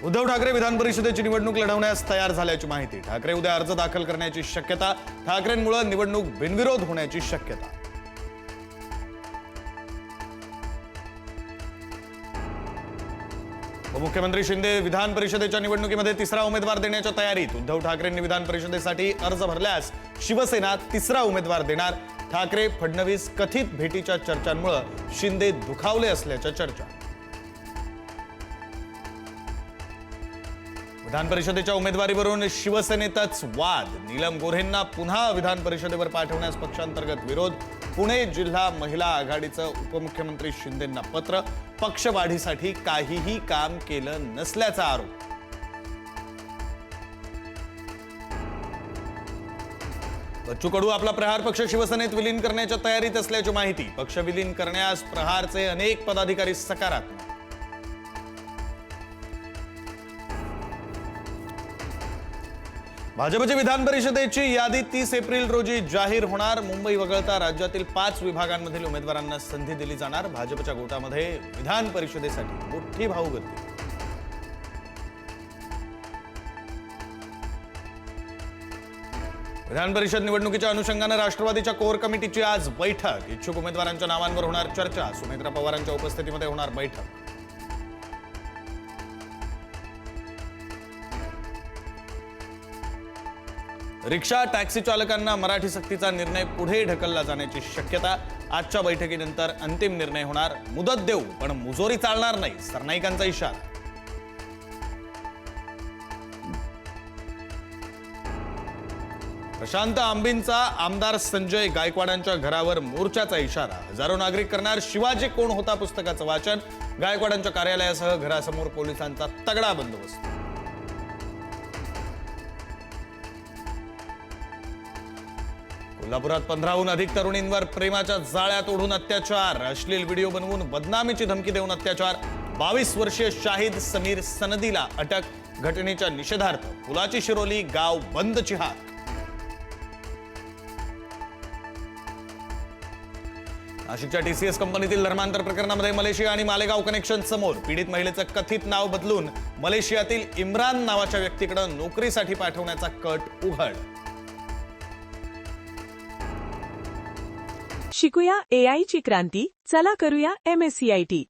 उद्धव ठाकरे विधान परिषदेची निवडणूक लढवण्यास तयार झाल्याची माहिती। ठाकरे उद्या अर्ज दाखल करण्याची शक्यता। ठाकरेंमुळे निवडणूक बिनविरोध होण्याची शक्यता। उपमुख्यमंत्री शिंदे विधान परिषदेच्या निवडणुकीमध्ये तिसरा उमेदवार देण्याच्या तयारीत। उद्धव ठाकरेंनी विधान परिषदेसाठी अर्ज भरल्यास शिवसेना तिसरा उमेदवार देणार। ठाकरे फडणवीस कथित भेटीच्या चर्चांमुळे शिंदे दुखावले असल्याच्या चर्चा। विधान परिषदेच्या उमेदवारीवरून शिवसेनेतच वाद। नीलम गोऱ्हेंना पुन्हा विधान परिषदेवर पाठवण्यास पक्षांतर्गत विरोध। पुणे जिल्हा महिला आघाडीचं उपमुख्यमंत्री शिंदेंना पत्र। पक्षवाढीसाठी काहीही काम केलं नसल्याचा आरोप। बच्चू कडू आपला प्रहार पक्ष शिवसेनेत विलीन करण्याच्या तयारीत असल्याची माहिती। पक्ष विलीन करण्यास प्रहारचे अनेक पदाधिकारी सकारात्मक। भाजपची विधान परिषदेची यादी 30 एप्रिल रोजी जाहीर होणार। मुंबई वगळता राज्यातील 5 विभागांमधील उमेदवारांना संधी दिली जाणार। भाजपच्या गोटामध्ये विधान परिषदेसाठी मोठी भाऊगर्दी। विधान परिषद निवडणुकीच्या अनुषंगाने राष्ट्रवादीच्या कोर कमिटीची आज बैठक। इच्छुक उमेदवारांच्या नावांवर होणार चर्चा। सुमित्रा पवारांच्या उपस्थितीमध्ये होणार बैठक। रिक्षा टॅक्सी चालकांना मराठी सक्तीचा निर्णय पुढे ढकलला जाण्याची शक्यता। आजच्या बैठकीनंतर अंतिम निर्णय होणार। मुदत देऊ पण मुजोरी चालणार नाही, सरनाईकांचा इशारा। प्रशांत आंबींचा आमदार संजय गायकवाडांच्या घरावर मोर्चाचा इशारा। हजारो नागरिक करणार शिवाजी कोण होता पुस्तकाचं वाचन। गायकवाडांच्या कार्यालयासह घरासमोर पोलिसांचा तगडा बंदोबस्त। कोल्हापुरात 15हून अधिक तरुणींवर प्रेमाच्या जाळ्यात ओढून अत्याचार। अश्लील व्हिडिओ बनवून बदनामीची धमकी देऊन अत्याचार। 22 वर्षीय शाहिद समीर सनदीला अटक। घटनेच्या निषेधार्थ फुलाची शिरोली गाव बंदची हाक। नाशिकच्या टीसीएस कंपनीतील धर्मांतर प्रकरणामध्ये मलेशिया आणि मालेगाव कनेक्शन समोर। पीडित महिलेचं कथित नाव बदलून मलेशियातील इम्रान नावाच्या व्यक्तीकडे नोकरीसाठी पाठवण्याचा कट उघड। शिकूया AI ची क्रांती, चला करूया MSCIT।